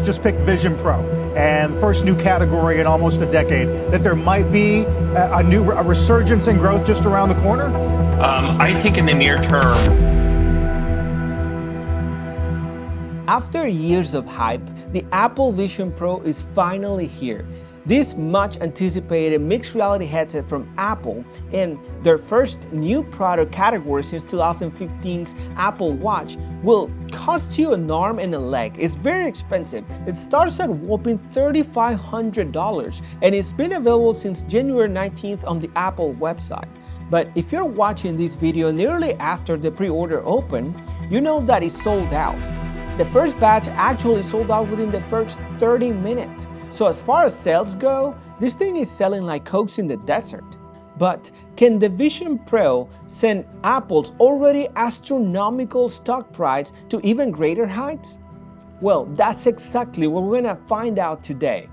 just pick Vision Pro, and the first new category in almost a decade, that there might be a resurgence in growth just around the corner? I think in the near term. After years of hype, the Apple Vision Pro is finally here. This much anticipated mixed reality headset from Apple and their first new product category since 2015's Apple Watch will cost you an arm and a leg. It's very expensive. It starts at a whopping $3,500 and it's been available since January 19th on the Apple website. But if you're watching this video nearly after the pre-order opened, you know that it's sold out. The first batch actually sold out within the first 30 minutes. So as far as sales go, this thing is selling like Cokes in the desert. But can the Vision Pro send Apple's already astronomical stock price to even greater heights? Well, that's exactly what we're gonna find out today.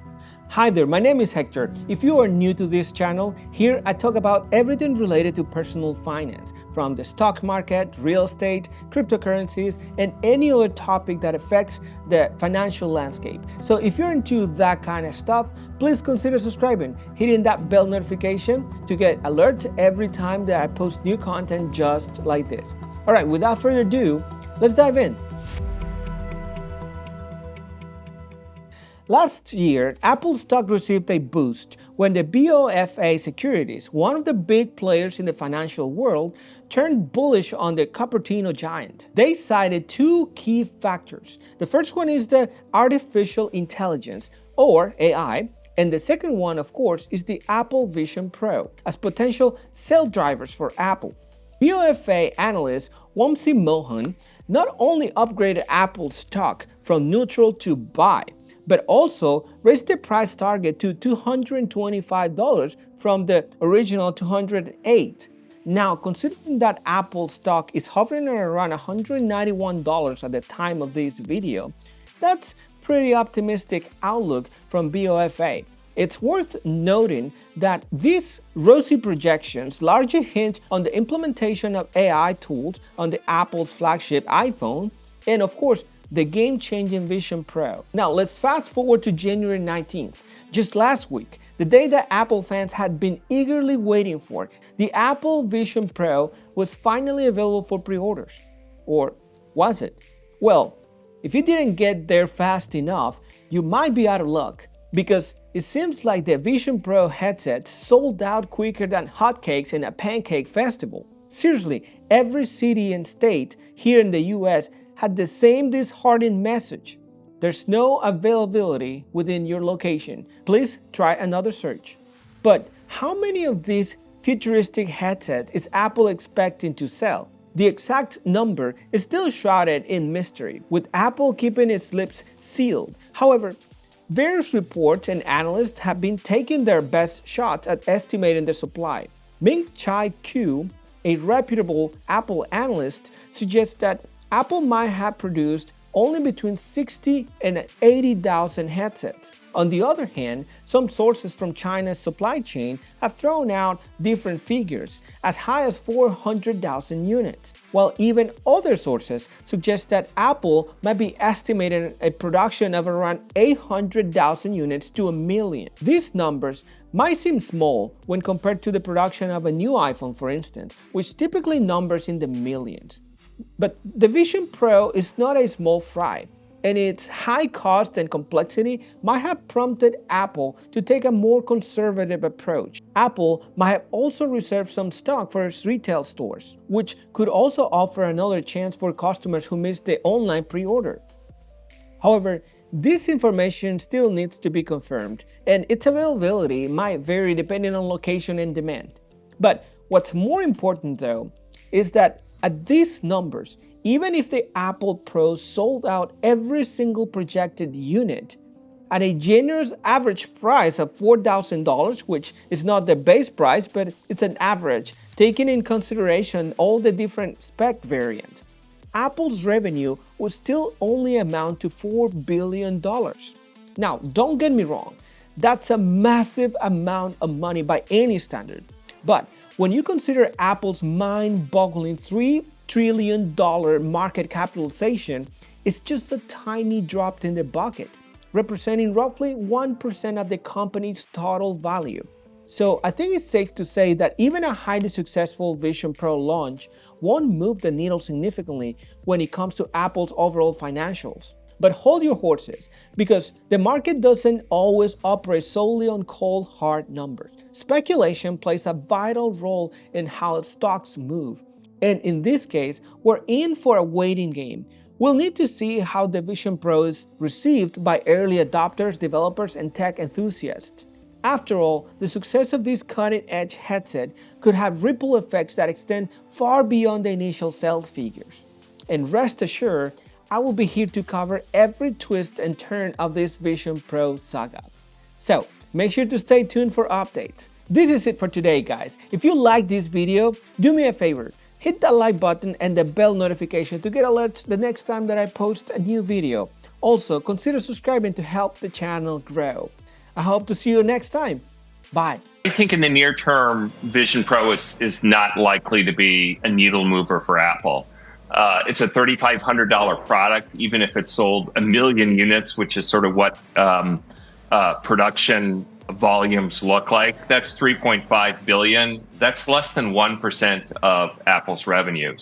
Hi there, my name is Hector. If you are new to this channel, here I talk about everything related to personal finance, from the stock market, real estate, cryptocurrencies, and any other topic that affects the financial landscape. So if you're into that kind of stuff, please consider subscribing, hitting that bell notification to get alerts every time that I post new content just like this. All right, without further ado, let's dive in. Last year, Apple stock received a boost when the BofA Securities, one of the big players in the financial world, turned bullish on the Cupertino giant. They cited two key factors. The first one is the artificial intelligence, or AI, and the second one, of course, is the Apple Vision Pro, as potential sell drivers for Apple. BofA analyst Wamsi Mohan not only upgraded Apple's stock from neutral to buy, but also raised the price target to $225 from the original $208. Now, considering that Apple stock is hovering around $191 at the time of this video, that's pretty optimistic outlook from BofA. It's worth noting that these rosy projections largely hinge on the implementation of AI tools on the Apple's flagship iPhone, and of course, the game-changing Vision Pro. Now let's fast forward to January 19th. Just last week, the day that Apple fans had been eagerly waiting for, the Apple Vision Pro was finally available for pre-orders. Or was it? Well, if you didn't get there fast enough, you might be out of luck, because it seems like the Vision Pro headset sold out quicker than hotcakes in a pancake festival. Seriously, every city and state here in the US had the same disheartening message. There's no availability within your location. Please try another search. But how many of these futuristic headsets is Apple expecting to sell? The exact number is still shrouded in mystery, with Apple keeping its lips sealed. However, various reports and analysts have been taking their best shots at estimating the supply. Ming-Chi Kuo, a reputable Apple analyst, suggests that Apple might have produced only between 60 and 80,000 headsets. On the other hand, some sources from China's supply chain have thrown out different figures, as high as 400,000 units, while even other sources suggest that Apple might be estimating a production of around 800,000 units to 1 million. These numbers might seem small when compared to the production of a new iPhone, for instance, which typically numbers in the millions. But the Vision Pro is not a small fry, and its high cost and complexity might have prompted Apple to take a more conservative approach. Apple might have also reserved some stock for its retail stores, which could also offer another chance for customers who missed the online pre-order. However, this information still needs to be confirmed, and its availability might vary depending on location and demand. But what's more important though, is that at these numbers, even if the Apple Pro sold out every single projected unit at a generous average price of $4,000, which is not the base price, but it's an average, taking in consideration all the different spec variants, Apple's revenue would still only amount to $4 billion. Now, don't get me wrong, that's a massive amount of money by any standard. But when you consider Apple's mind-boggling $3 trillion market capitalization, it's just a tiny drop in the bucket. representing roughly 1% of the company's total value. So I think it's safe to say that even a highly successful Vision Pro launch won't move the needle significantly when it comes to Apple's overall financials. But hold your horses, because the market doesn't always operate solely on cold, hard numbers. Speculation plays a vital role in how stocks move. And in this case, we're in for a waiting game. We'll need to see how the Vision Pro is received by early adopters, developers, and tech enthusiasts. After all, the success of this cutting-edge headset could have ripple effects that extend far beyond the initial sales figures. And rest assured, I will be here to cover every twist and turn of this Vision Pro saga. So, make sure to stay tuned for updates. This is it for today, guys. If you like this video, do me a favor. Hit that like button and the bell notification to get alerts the next time that I post a new video. Also, consider subscribing to help the channel grow. I hope to see you next time. Bye. I think in the near term, Vision Pro is not likely to be a needle mover for Apple. It's a $3,500 product, even if it sold 1 million units, which is sort of what production volumes look like. That's 3.5 billion. That's less than 1% of Apple's revenues.